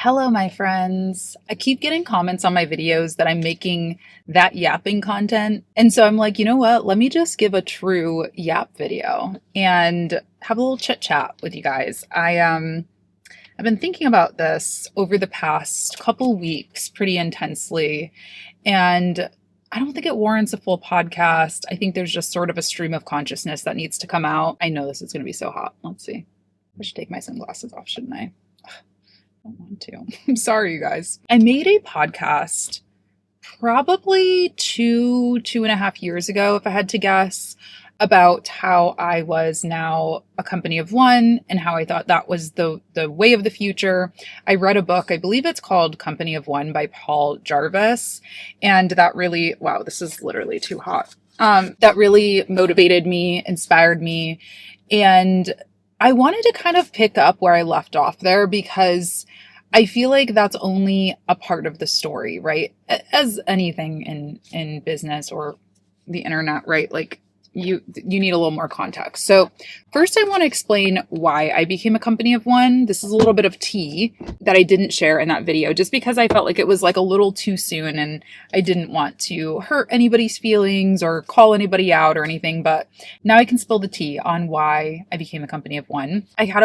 Hello, my friends. I keep getting comments on my videos that I'm making that yapping content. And so I'm like, you know what? Let me just give a true yap video and have a little chit chat with you guys. I've been thinking about this over the past couple weeks pretty intensely, and I don't think it warrants a full podcast. I think there's just sort of a stream of consciousness that needs to come out. I know this is going to be so hot. Let's see. I should take my sunglasses off, shouldn't I? I don't want to. I'm sorry, you guys. I made a podcast probably 2.5 years ago, if I had to guess, about how I was now a company of one and how I thought that was the way of the future. I read a book, I believe it's called Company of One by Paul Jarvis. And that really, wow, this is literally too hot. That really motivated me, inspired me. And I wanted to kind of pick up where I left off there because I feel like that's only a part of the story, right? As anything in business or the internet, right? Like you need a little more context. So first I want to explain why I became a company of one. This is a little bit of tea that I didn't share in that video just because I felt like it was like a little too soon and I didn't want to hurt anybody's feelings or call anybody out or anything. But now I can spill the tea on why I became a company of one. I had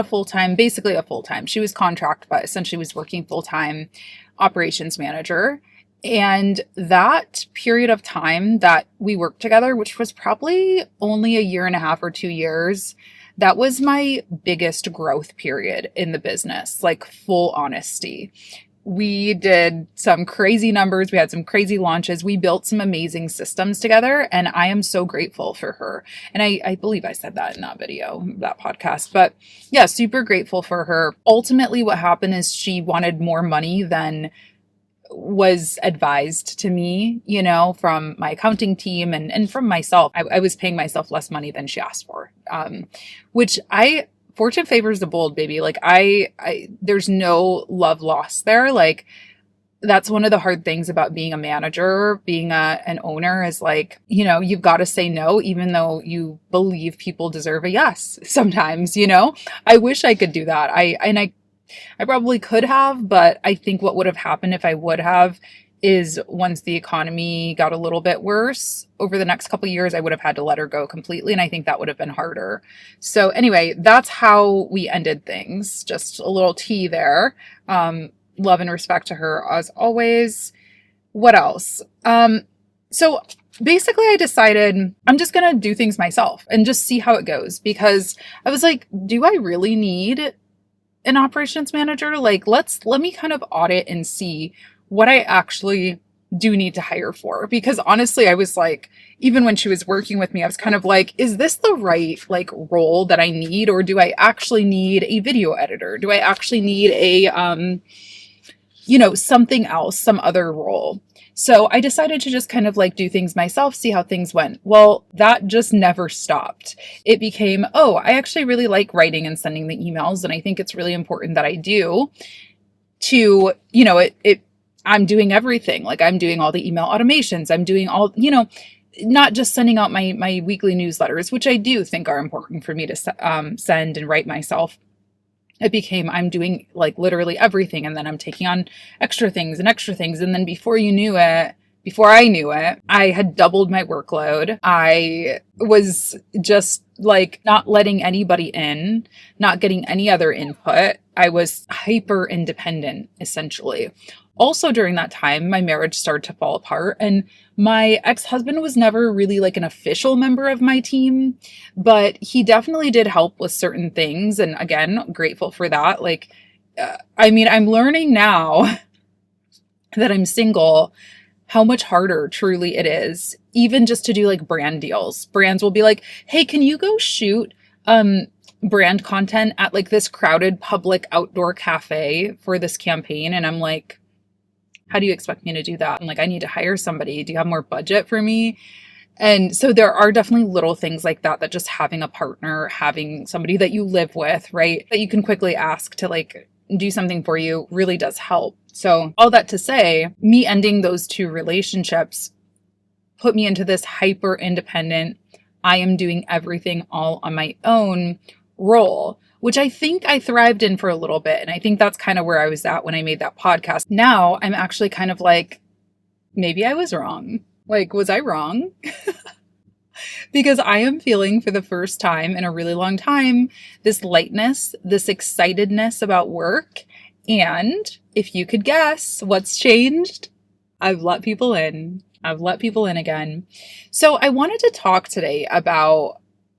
basically a full-time. She was contract, but essentially was working full-time operations manager. And that period of time that we worked together, which was probably only a year and a half or 2 years, that was my biggest growth period in the business, like full honesty. We did some crazy numbers. We had some crazy launches. We built some amazing systems together. And I am so grateful for her. And I believe I said that in that video, that podcast. But yeah, super grateful for her. Ultimately, what happened is she wanted more money than was advised to me, from my accounting team and from myself. I was paying myself less money than she asked for, which fortune favors the bold, baby. Like there's no love lost there. Like that's one of the hard things about being a manager, being an owner is like, you've got to say no, even though you believe people deserve a yes sometimes, I wish I could do that. I probably could have, but I think what would have happened if I would have is once the economy got a little bit worse over the next couple of years, I would have had to let her go completely. And I think that would have been harder. So anyway, that's how we ended things. Just a little tea there. Love and respect to her as always. What else? So basically I decided I'm just going to do things myself and just see how it goes because I was like, do I really need an operations manager? Like, let me kind of audit and see what I actually do need to hire for. Because honestly, I was like, even when she was working with me, I was kind of like, is this the right like role that I need? Or do I actually need a video editor? Do I actually need a, something else, some other role? So I decided to just kind of like do things myself, see how things went. Well, that just never stopped. It became, I actually really like writing and sending the emails. And I think it's really important that I do to, I'm doing everything. Like I'm doing all the email automations. I'm doing all, not just sending out my weekly newsletters, which I do think are important for me to send and write myself. It became, I'm doing like literally everything. And then I'm taking on extra things. And then before I knew it, I had doubled my workload. I was just like not letting anybody in, not getting any other input. I was hyper independent, essentially. Also during that time, my marriage started to fall apart and my ex-husband was never really like an official member of my team, but he definitely did help with certain things. And again, grateful for that. Like, I'm learning now that I'm single, how much harder truly it is, even just to do like brand deals. Brands will be like, hey, can you go shoot, brand content at like this crowded public outdoor cafe for this campaign? And I'm like, how do you expect me to do that? I'm like, I need to hire somebody. Do you have more budget for me? And so there are definitely little things like that just having a partner, having somebody that you live with, right, that you can quickly ask to like do something for you really does help. So all that to say, me ending those two relationships put me into this hyper independent, I am doing everything all on my own role, which I think I thrived in for a little bit. And I think that's kind of where I was at when I made that podcast. Now I'm actually kind of like, maybe I was wrong. Like, was I wrong? Because I am feeling for the first time in a really long time, this lightness, this excitedness about work. And if you could guess what's changed, I've let people in. I've let people in again. So I wanted to talk today about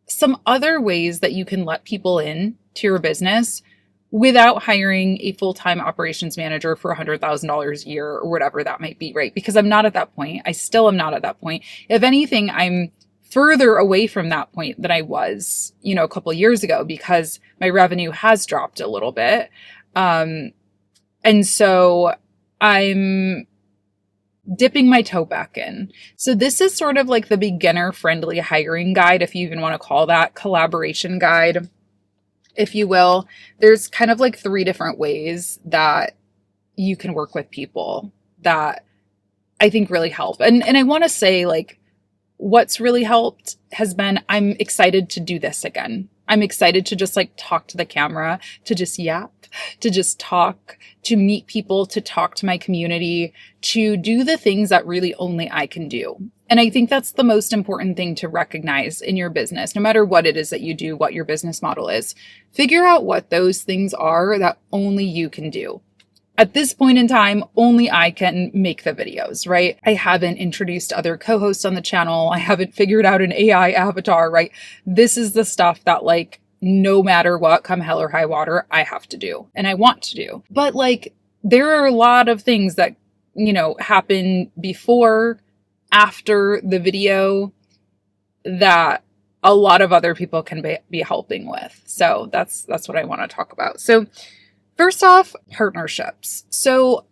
some other ways that you can let people in to your business without hiring a full-time operations manager for $100,000 a year or whatever that might be, right? Because I'm not at that point. I still am not at that point. If anything, I'm further away from that point than I was, a couple of years ago because my revenue has dropped a little bit. And so I'm dipping my toe back in. So this is sort of like the beginner friendly hiring guide, if you even want to call that, collaboration guide, if you will. There's kind of like 3 different ways that you can work with people that I think really help. And I want to say, like, what's really helped has been, I'm excited to do this again. I'm excited to just like talk to the camera, to just yap, to just talk, to meet people, to talk to my community, to do the things that really only I can do. And I think that's the most important thing to recognize in your business, no matter what it is that you do, what your business model is. Figure out what those things are that only you can do. At this point in time, only I can make the videos, right? I haven't introduced other co-hosts on the channel. I haven't figured out an AI avatar, right? This is the stuff that, like, no matter what, come hell or high water, I have to do and I want to do. But like, there are a lot of things that, happen before, after the video that a lot of other people can be helping with. So that's what I want to talk about. So first off, partnerships. So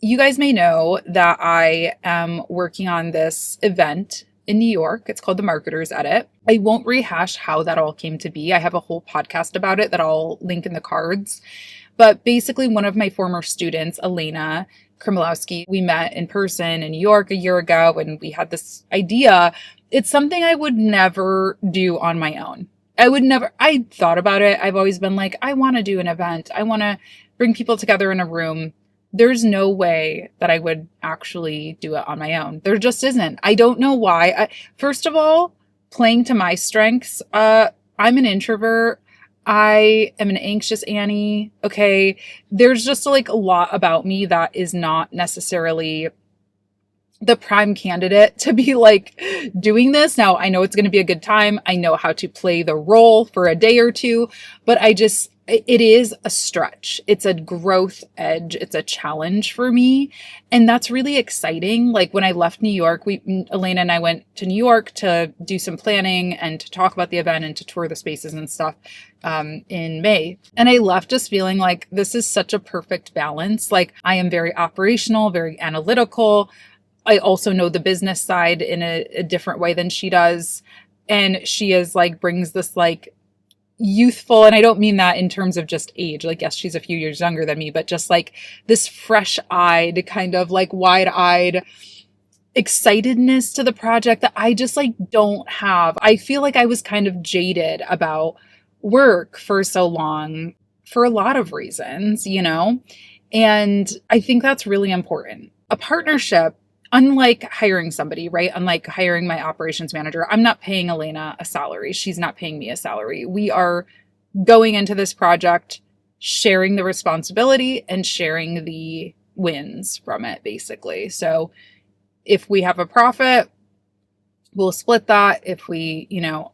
you guys may know that I am working on this event in New York. It's called the Marketer's Edit. I won't rehash how that all came to be. I have a whole podcast about it that I'll link in the cards. But basically, one of my former students, Elena Krimilowski, we met in person in New York a year ago, and we had this idea. It's something I would never do on my own. I thought about it. I've always been like, I want to do an event. I want to bring people together in a room. There's no way that I would actually do it on my own. There just isn't. I don't know why. First of all, playing to my strengths. I'm an introvert. I am an anxious Annie. Okay. There's just like a lot about me that is not necessarily the prime candidate to be like doing this. Now, I know it's going to be a good time. I know how to play the role for a day or two, but it is a stretch. It's a growth edge. It's a challenge for me. And that's really exciting. Like when I left New York, Elena and I went to New York to do some planning and to talk about the event and to tour the spaces and stuff in May. And I left just feeling like this is such a perfect balance. Like I am very operational, very analytical. I also know the business side in a different way than she does. And she is like, brings this like youthful, and I don't mean that in terms of just age. Like, yes, she's a few years younger than me, but just like this fresh-eyed, kind of like wide-eyed excitedness to the project that I just like don't have. I feel like I was kind of jaded about work for so long for a lot of reasons, and I think that's really important. A partnership, unlike hiring somebody, right? Unlike hiring my operations manager, I'm not paying Elena a salary. She's not paying me a salary. We are going into this project, sharing the responsibility and sharing the wins from it, basically. So if we have a profit, we'll split that. If we,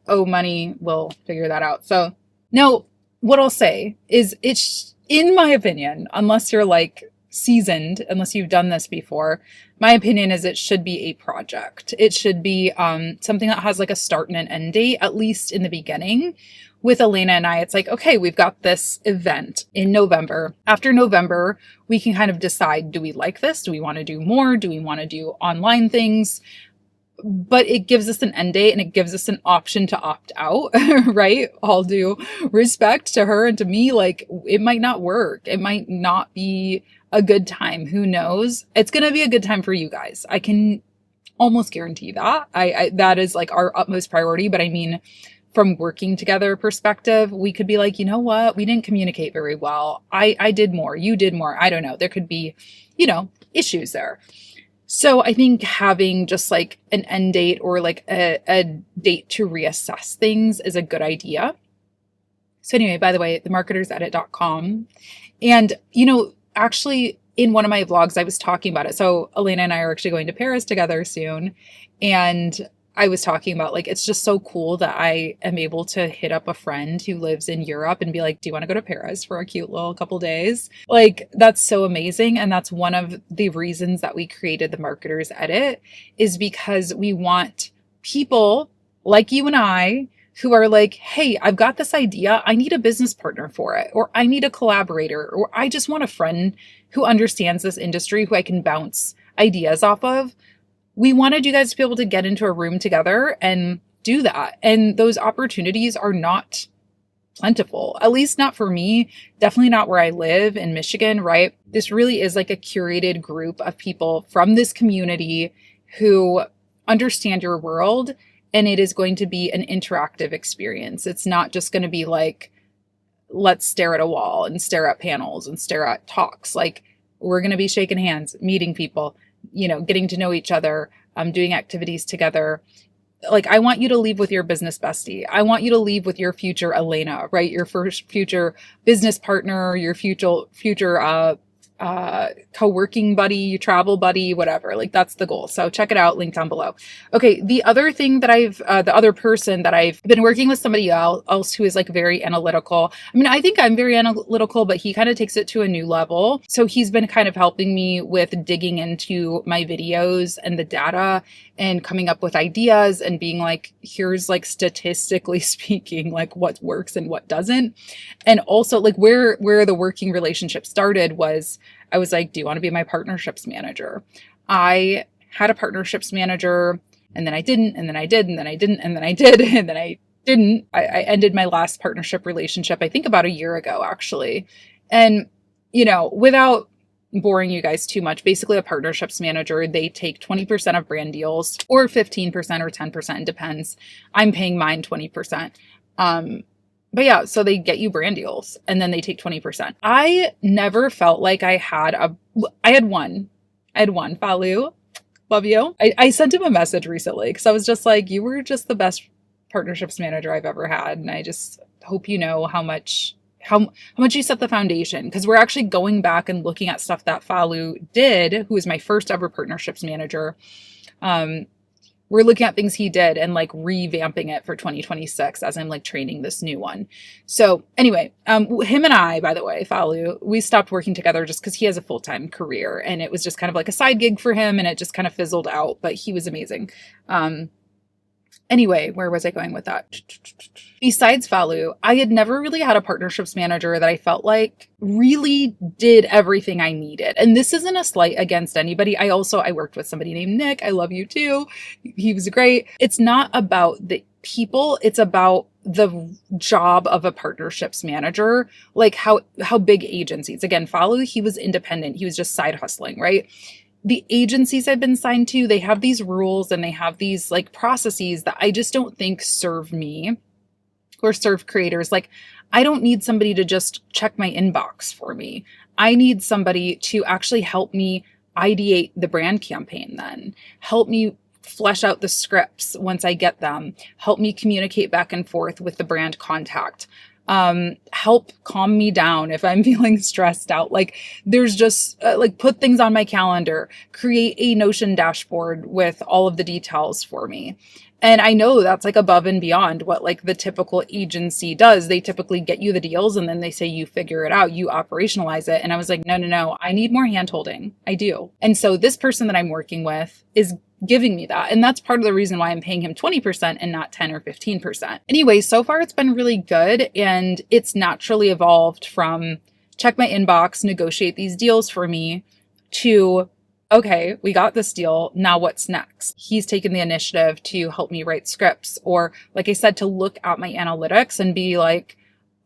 owe money, we'll figure that out. So now what I'll say is it's, in my opinion, unless you're like seasoned, unless you've done this before, my opinion is it should be a project. It should be something that has like a start and an end date, at least in the beginning. With Elena and I, it's like, okay, we've got this event in November. After November, we can kind of decide, do we like this? Do we want to do more? Do we want to do online things? But it gives us an end date and it gives us an option to opt out, right? All due respect to her and to me, like it might not work. It might not be a good time. Who knows? It's going to be a good time for you guys. I can almost guarantee that. That is like our utmost priority. But I mean, from working together perspective, we could be like, you know what? We didn't communicate very well. I did more. You did more. I don't know. There could be, issues there. So I think having just like an end date or like a date to reassess things is a good idea. So anyway, by the way, themarketersedit.com. And, actually in one of my vlogs, I was talking about it. So Elena and I are actually going to Paris together soon. And I was talking about like, it's just so cool that I am able to hit up a friend who lives in Europe and be like, do you want to go to Paris for a cute little couple days? Like, that's so amazing. And that's one of the reasons that we created the Marketer's Edit, is because we want people like you and I who are like, hey, I've got this idea. I need a business partner for it, or I need a collaborator, or I just want a friend who understands this industry, who I can bounce ideas off of. We wanted you guys to be able to get into a room together and do that. And those opportunities are not plentiful, at least not for me, definitely not where I live in Michigan, right? This really is like a curated group of people from this community who understand your world. And it is going to be an interactive experience. It's not just going to be like, let's stare at a wall and stare at panels and stare at talks. Like, we're going to be shaking hands, meeting people, getting to know each other, doing activities together. Like, I want you to leave with your business bestie. I want you to leave with your future Elena, right? Your first future business partner, your future co-working buddy, your travel buddy, whatever. Like, that's the goal. So check it out, link down below. Okay. The other thing that the other person that I've been working with, somebody else who is like very analytical. I mean, I think I'm very analytical, but he kind of takes it to a new level. So he's been kind of helping me with digging into my videos and the data and coming up with ideas and being like, here's like statistically speaking, like what works and what doesn't. And also like where the working relationship started was, I was like, do you want to be my partnerships manager? I had a partnerships manager, and then I didn't, and then I did, and then I didn't, and then I did, and then I didn't. I ended my last partnership relationship, I think about a year ago, actually. And, without boring you guys too much, basically a partnerships manager, they take 20% of brand deals, or 15% or 10%, depends. I'm paying mine 20%. But yeah, so they get you brand deals and then they take 20%. I never felt like I had one, Falu, love you. I sent him a message recently because I was just like, you were just the best partnerships manager I've ever had. And I just hope you know how much you set the foundation, because we're actually going back and looking at stuff that Falu did, who was my first ever partnerships manager. We're looking at things he did and like revamping it for 2026 as I'm like training this new one. So anyway, him and I, by the way, Falu, we stopped working together just because he has a full-time career and it was just kind of like a side gig for him and it just kind of fizzled out, but he was amazing. Anyway, where was I going with that? Besides Falu, I had never really had a partnerships manager that I felt like really did everything I needed. And this isn't a slight against anybody. I worked with somebody named Nick. I love you too. He was great. It's not about the people. It's about the job of a partnerships manager, like how big agencies. Again, Falu, he was independent. He was just side hustling, right? The agencies I've been signed to, they have these rules and they have these like processes that I just don't think serve me or serve creators. Like, I don't need somebody to just check my inbox for me. I need somebody to actually help me ideate the brand campaign, then help me flesh out the scripts once I get them, help me communicate back and forth with the brand contact, help calm me down if I'm feeling stressed out. Like, there's just like put things on my calendar, create a Notion dashboard with all of the details for me. And I know that's like above and beyond what like the typical agency does. They typically get you the deals and then they say, you figure it out, you operationalize it. And I was like, no, I need more hand holding. I do. And so this person that I'm working with is giving me that. And that's part of the reason why I'm paying him 20% and not 10 or 15%. Anyway, so far it's been really good. And it's naturally evolved from check my inbox, negotiate these deals for me, to, okay, we got this deal. Now what's next? He's taken the initiative to help me write scripts, or like I said, to look at my analytics and be like,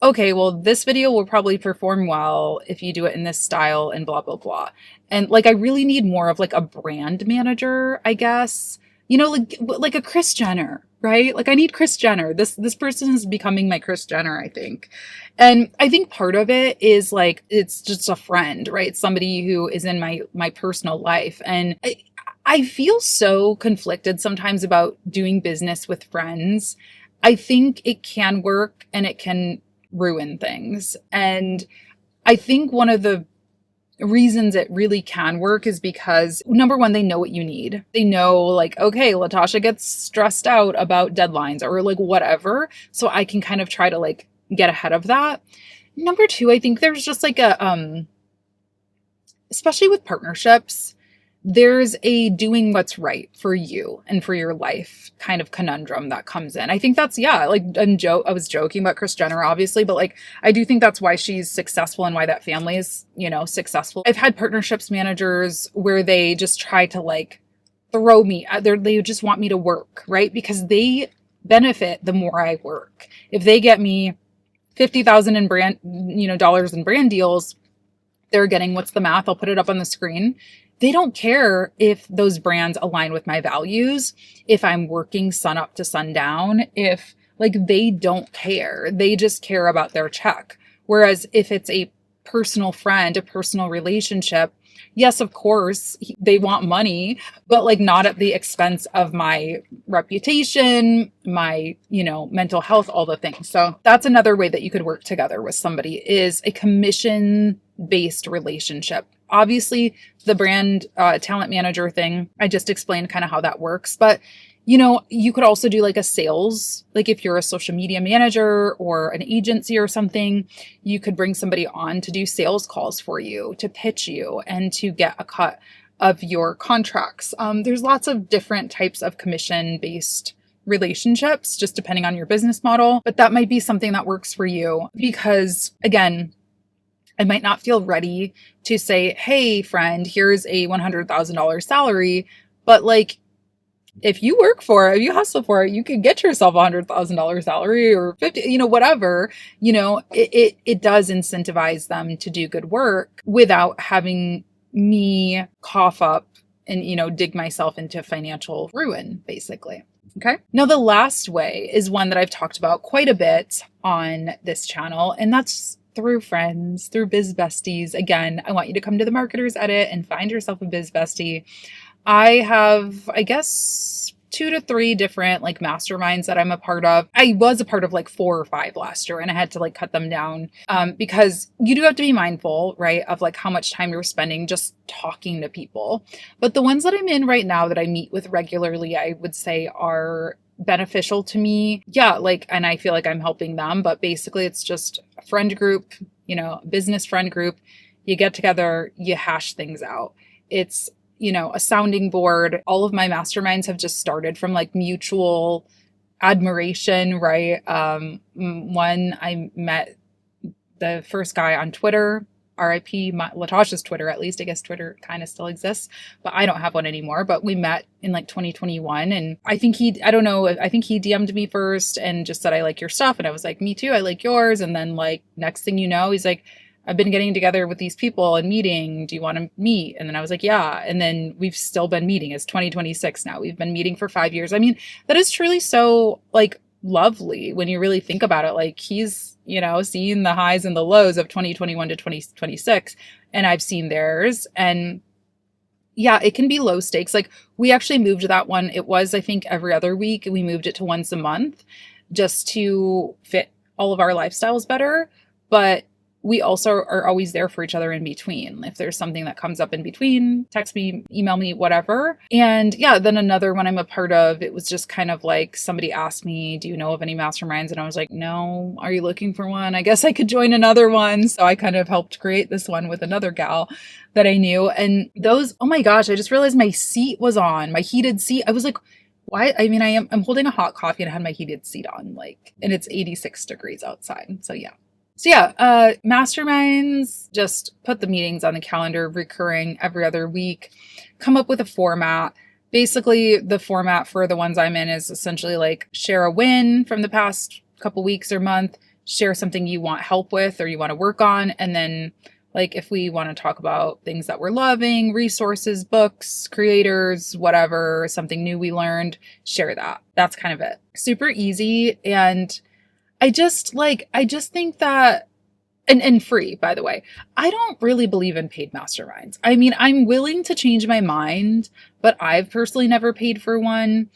okay, well, this video will probably perform well if you do it in this style and blah, blah, blah. And like, I really need more of like a brand manager, I guess, like a Kris Jenner, right? Like I need Kris Jenner. This person is becoming my Kris Jenner, I think. And I think part of it is like it's just a friend, right? Somebody who is in my personal life. And I feel so conflicted sometimes about doing business with friends. I think it can work and it can ruin things. And I think one of the reasons it really can work is because number one, they know what you need. They know like, okay, Latasha gets stressed out about deadlines or like whatever. So I can kind of try to like get ahead of that. Number two, I think there's just like especially with partnerships, there's a doing what's right for you and for your life kind of conundrum that comes in. I think that's, yeah, like I was joking about Kris Jenner, obviously, but like, I do think that's why she's successful and why that family is, successful. I've had partnerships managers where they just try to like throw me, they just want me to work, right? Because they benefit the more I work. If they get me 50,000 in brand, dollars in brand deals, they're getting, what's the math? I'll put it up on the screen. They don't care if those brands align with my values, if I'm working sun up to sundown, if like they don't care. They just care about their check. Whereas if it's a personal friend, a personal relationship, yes, of course, they want money, but like not at the expense of my reputation, my, mental health, all the things. So that's another way that you could work together with somebody is a commission-based relationship. Obviously, the brand talent manager thing, I just explained kind of how that works. But, you could also do like a sales, like if you're a social media manager or an agency or something, you could bring somebody on to do sales calls for you, to pitch you and to get a cut of your contracts. There's lots of different types of commission-based relationships, just depending on your business model. But that might be something that works for you because, again, I might not feel ready to say, hey, friend, here's a $100,000 salary. But like, if you work for it, if you hustle for it, you can get yourself $100,000 salary or 50, whatever, it does incentivize them to do good work without having me cough up and, dig myself into financial ruin, basically. Okay. Now, the last way is one that I've talked about quite a bit on this channel, and that's through friends, through biz besties. Again, I want you to come to the Marketer's Edit and find yourself a biz bestie. I have, I guess, 2 to 3 different like masterminds that I'm a part of. I was a part of like 4 or 5 last year and I had to like cut them down because you do have to be mindful, right, of like how much time you're spending just talking to people. But the ones that I'm in right now that I meet with regularly, I would say are beneficial to me. Yeah, like, and I feel like I'm helping them, but basically it's just a friend group, business friend group. You get together, you hash things out. It's a sounding board. All of my masterminds have just started from like mutual admiration, right? One, I met the first guy on Twitter, RIP, Latasha's Twitter, at least. I guess Twitter kind of still exists, but I don't have one anymore. But we met in like 2021. And I think I think he DM'd me first and just said, I like your stuff. And I was like, me too, I like yours. And then like next thing you know, he's like, I've been getting together with these people and meeting. Do you want to meet? And then I was like, yeah. And then we've still been meeting. It's 2026 now. We've been meeting for 5 years. I mean, that is truly so like lovely when you really think about it. Like he's, seen the highs and the lows of 2021 to 2026 and I've seen theirs. And yeah, it can be low stakes. Like we actually moved that one. It was, I think, every other week. We moved it to once a month just to fit all of our lifestyles better. But we also are always there for each other in between. If there's something that comes up in between, text me, email me, whatever. And yeah, then another one I'm a part of, it was just kind of like somebody asked me, do you know of any masterminds? And I was like, no. Are you looking for one? I guess I could join another one. So I kind of helped create this one with another gal that I knew. And those, oh my gosh, I just realized my seat was on, my heated seat. I was like, why? I mean, I'm holding a hot coffee and I had my heated seat on, like, and it's 86 degrees outside. So yeah. Masterminds, just put the meetings on the calendar, recurring every other week, come up with a format. Basically, the format for the ones I'm in is essentially like share a win from the past couple weeks or month, share something you want help with or you want to work on. And then like if we want to talk about things that we're loving, resources, books, creators, whatever, something new we learned, share that. That's kind of it. super easy. And I just think that, and free, by the way. I don't really believe in paid masterminds. I mean, I'm willing to change my mind, but I've personally never paid for one.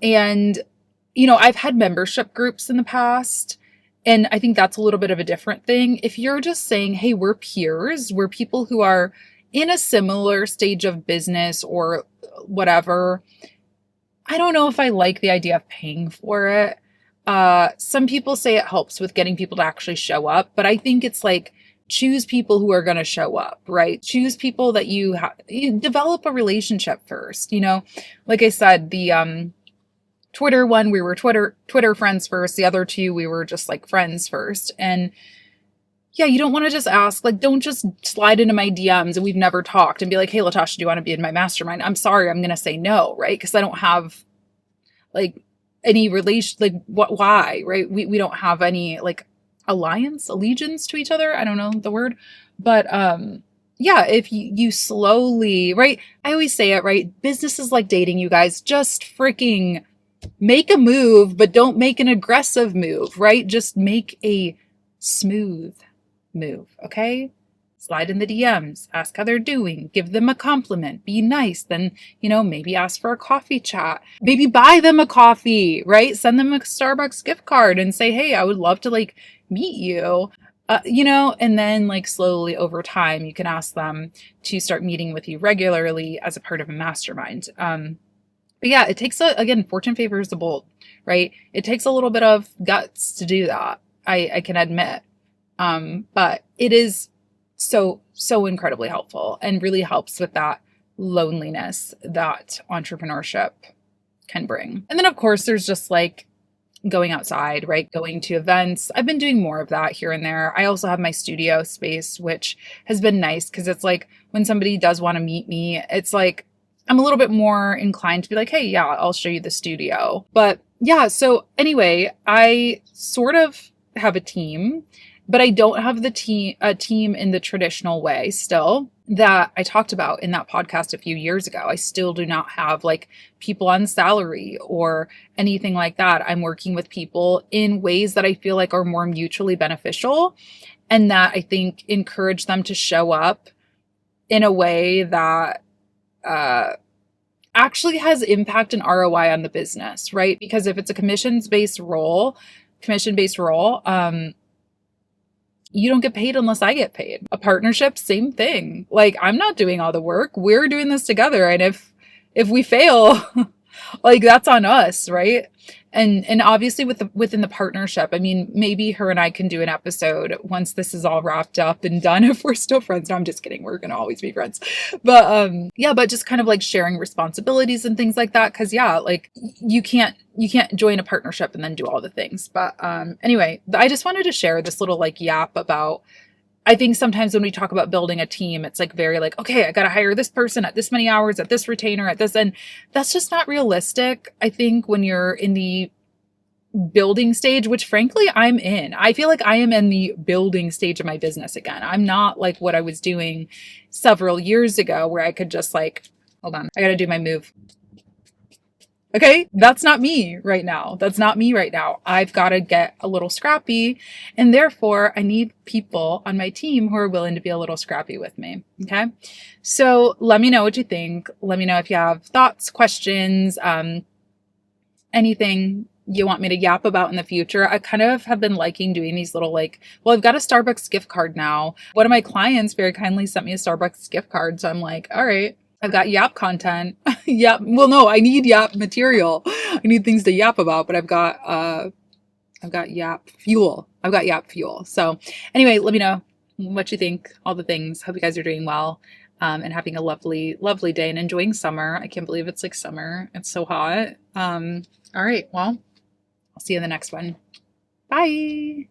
And, I've had membership groups in the past, and I think that's a little bit of a different thing. If you're just saying, hey, we're peers, we're people who are in a similar stage of business or whatever, I don't know if I like the idea of paying for it. Some people say it helps with getting people to actually show up, but I think it's like choose people who are going to show up, right? Choose people that you develop a relationship first. Like I said, the Twitter one, we were Twitter friends first. The other two, we were just like friends first. And yeah, you don't want to just ask, like, don't just slide into my DMs and we've never talked and be like, hey, Latasha, do you want to be in my mastermind? I'm sorry, I'm going to say no, right? Because I don't have like any relation, like why, right? We don't have any like allegiance to each other. I don't know the word, but, yeah, if you slowly, right? I always say it, right? Business is like dating, you guys. Just freaking make a move, but don't make an aggressive move, right? Just make a smooth move, okay? Slide in the DMs, ask how they're doing, give them a compliment, be nice, then, maybe ask for a coffee chat, maybe buy them a coffee, right? Send them a Starbucks gift card and say, hey, I would love to like meet you. And then like slowly over time, you can ask them to start meeting with you regularly as a part of a mastermind. But yeah, it takes again, fortune favors the bold, right? It takes a little bit of guts to do that. I can admit. But it is so incredibly helpful and really helps with that loneliness that entrepreneurship can bring. And then of course, there's just like going outside, right? Going to events. I've been doing more of that here and there. I also have my studio space, which has been nice because it's like when somebody does want to meet me, it's like I'm a little bit more inclined to be like, hey, yeah, I'll show you the studio. But yeah, so anyway, I sort of have a team, but I don't have a team in the traditional way still that I talked about in that podcast a few years ago. I still do not have like people on salary or anything like that. I'm working with people in ways that I feel like are more mutually beneficial and that I think encourage them to show up in a way that actually has impact and ROI on the business, right? Because if it's a commission-based role, you don't get paid unless I get paid. A partnership, same thing. Like I'm not doing all the work. We're doing this together. And if we fail, like that's on us, right? And obviously within the partnership, I mean, maybe her and I can do an episode once this is all wrapped up and done if we're still friends. No, I'm just kidding. We're gonna always be friends. But yeah, but just kind of like sharing responsibilities and things like that. Cause yeah, like you can't join a partnership and then do all the things. But anyway, I just wanted to share this little like yap about I think sometimes when we talk about building a team, it's like very like, okay, I got to hire this person at this many hours, at this retainer, at this. And that's just not realistic. I think when you're in the building stage, which frankly I'm in, I feel like I am in the building stage of my business again. I'm not like what I was doing several years ago where I could just like, hold on, I got to do my move. Okay, that's not me right now. That's not me right now. I've got to get a little scrappy, and therefore I need people on my team who are willing to be a little scrappy with me. Okay, so let me know what you think. Let me know if you have thoughts, questions, anything you want me to yap about in the future. I kind of have been liking doing these little like, well, I've got a Starbucks gift card now. One of my clients very kindly sent me a Starbucks gift card. So I'm like, all right, I've got yap content. Yap. Well, no, I need yap material. I need things to yap about, but I've got yap fuel. I've got yap fuel. So anyway, let me know what you think, all the things. Hope you guys are doing well. And having a lovely, lovely day and enjoying summer. I can't believe it's like summer. It's so hot. All right. Well, I'll see you in the next one. Bye.